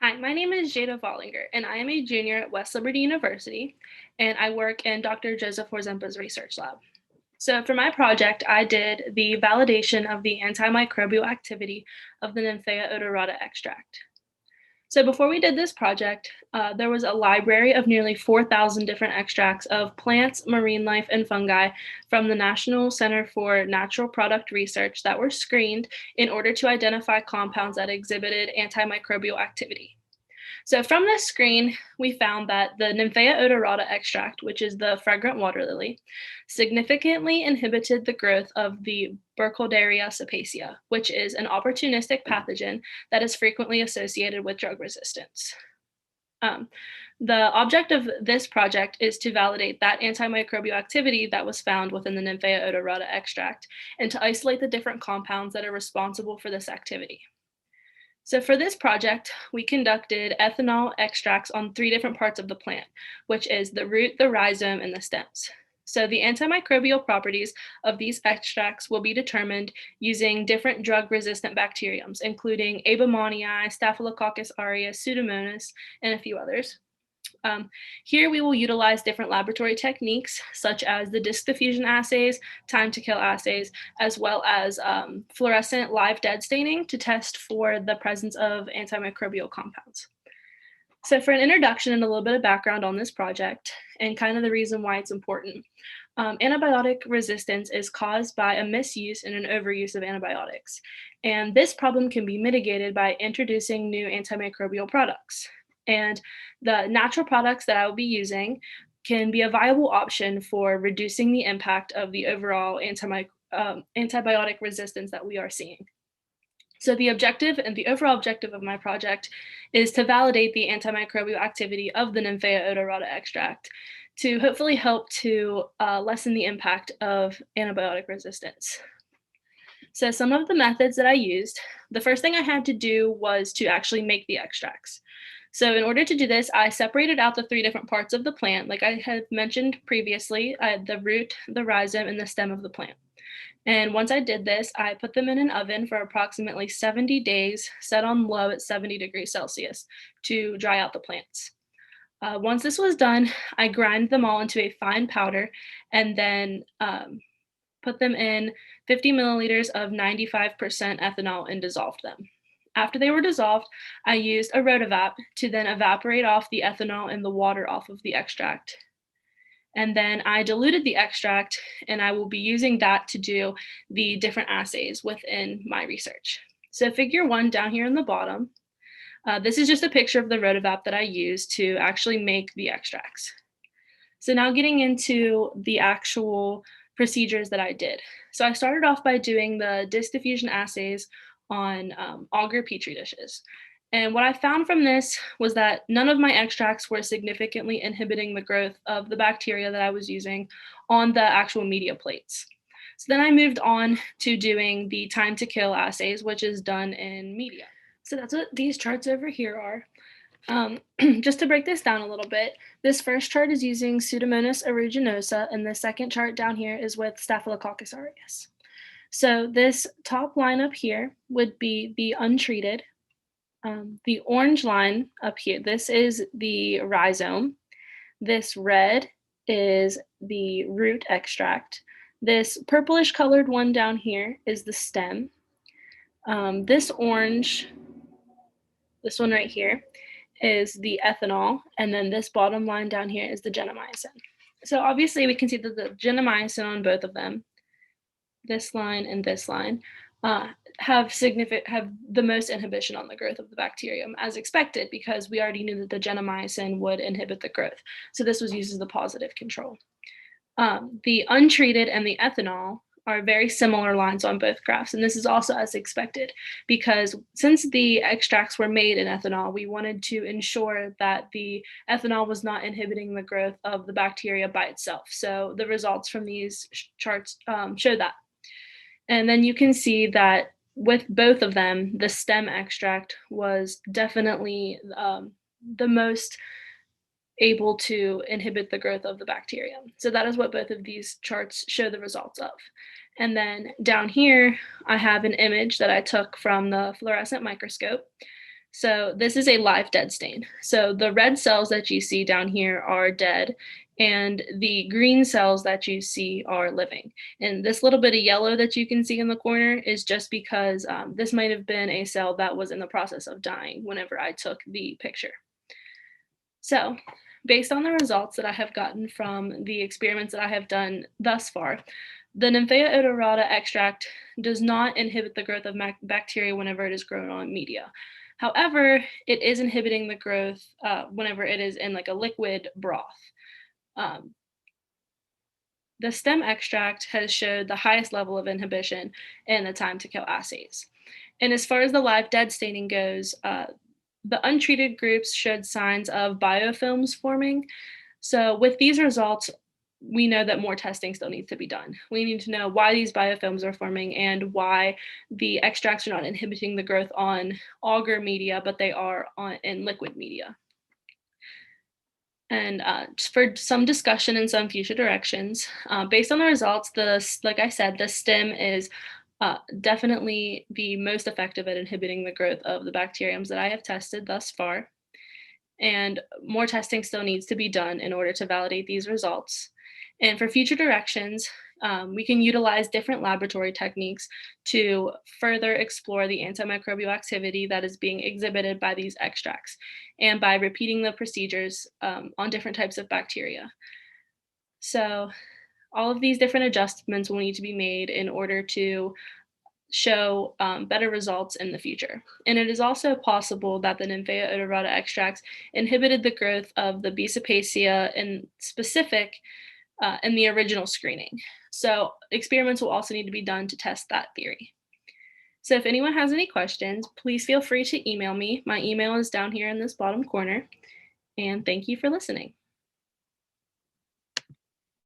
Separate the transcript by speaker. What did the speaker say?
Speaker 1: Hi, my name is Jada Voellinger, and I am a junior at West Liberty University, and I work in Dr. Joseph Horzempa's research lab. So, for my project, I did the validation of the antimicrobial activity of the Nymphaea odorata extract. So, before we did this project, there was a library of nearly 4,000 different extracts of plants, marine life, and fungi from the National Center for Natural Product Research that were screened in order to identify compounds that exhibited antimicrobial activity. So from this screen, we found that the Nymphaea odorata extract, which is the fragrant water lily, significantly inhibited the growth of the Burkholderia sapacea, which is an opportunistic pathogen that is frequently associated with drug resistance. Um, the object of this project is to validate that antimicrobial activity that was found within the Nymphaea odorata extract and to isolate the different compounds that are responsible for this activity. So for this project, we conducted ethanol extracts on 3 different parts of the plant, which is the root, the rhizome, and the stems. So the antimicrobial properties of these extracts will be determined using different drug-resistant bacteriums, including Abomanii, Staphylococcus aureus, Pseudomonas, and a few others. Um, Here we will utilize different laboratory techniques such as the disc diffusion assays, time to kill assays, as well as fluorescent live dead staining to test for the presence of antimicrobial compounds. So for an introduction and a little bit of background on this project and kind of the reason why it's important, antibiotic resistance is caused by a misuse and an overuse of antibiotics. And this problem can be mitigated by introducing new antimicrobial products. And the natural products that I will be using can be a viable option for reducing the impact of the overall antibiotic resistance that we are seeing. So the objective and the overall objective of my project is to validate the antimicrobial activity of the Nymphaea odorata extract to hopefully help to lessen the impact of antibiotic resistance. So some of the methods that I used, the first thing I had to do was to actually make the extracts. So in order to do this, I separated out the 3 different parts of the plant. Like I had mentioned previously, the root, the rhizome, and the stem of the plant. And once I did this, I put them in an oven for approximately 70 days, set on low at 70 degrees Celsius to dry out the plants. Once this was done, I grind them all into a fine powder and then put them in 50 milliliters of 95% ethanol and dissolved them. After they were dissolved, I used a rotovap to then evaporate off the ethanol and the water off of the extract. And then I diluted the extract, and I will be using that to do the different assays within my research. So figure 1 down here in the bottom, this is just a picture of the rotovap that I used to actually make the extracts. So now getting into the actual procedures that I did. So I started off by doing the disc diffusion assays on agar petri dishes. And what I found from this was that none of my extracts were significantly inhibiting the growth of the bacteria that I was using on the actual media plates. So then I moved on to doing the time to kill assays, which is done in media. So that's what these charts over here are. Just to break this down a little bit, this first chart is using Pseudomonas aeruginosa, and the second chart down here is with Staphylococcus aureus. So this top line up here would be the untreated. The orange line up here, this is the rhizome. This red is the root extract. This purplish colored one down here is the stem. This orange, this one right here, is the ethanol, and then this bottom line down here is the gentamicin. So obviously we can see that the gentamicin on both of them, this line and this line, have the most inhibition on the growth of the bacterium, as expected, because we already knew that the gentamicin would inhibit the growth. So this was used as the positive control. The untreated and the ethanol are very similar lines on both graphs, and this is also as expected, because since the extracts were made in ethanol, we wanted to ensure that the ethanol was not inhibiting the growth of the bacteria by itself. So the results from these charts show that. And then you can see that with both of them, the stem extract was definitely the most able to inhibit the growth of the bacterium. So that is what both of these charts show the results of. And then down here, I have an image that I took from the fluorescent microscope. So this is a live dead stain. So the red cells that you see down here are dead, and the green cells that you see are living. And this little bit of yellow that you can see in the corner is just because this might have been a cell that was in the process of dying whenever I took the picture. So, based on the results that I have gotten from the experiments that I have done thus far, the Nymphaea odorata extract does not inhibit the growth of bacteria whenever it is grown on media. However, it is inhibiting the growth whenever it is in like a liquid broth. Um, the stem extract has showed the highest level of inhibition in the time to kill assays. And as far as the live dead staining goes, the untreated groups showed signs of biofilms forming. So, with these results, we know that more testing still needs to be done. We need to know why these biofilms are forming and why the extracts are not inhibiting the growth on agar media, but they are in liquid media. And for some discussion in some future directions, based on the results, like I said, the stem is definitely the most effective at inhibiting the growth of the bacteriums that I have tested thus far. And more testing still needs to be done in order to validate these results. And for future directions, we can utilize different laboratory techniques to further explore the antimicrobial activity that is being exhibited by these extracts and by repeating the procedures on different types of bacteria. So, all of these different adjustments will need to be made in order to show better results in the future. And it is also possible that the Nymphaea odorata extracts inhibited the growth of the Bisipacea in specific in the original screening. So experiments will also need to be done to test that theory. So if anyone has any questions, please feel free to email me. My email is down here in this bottom corner. And thank you for listening.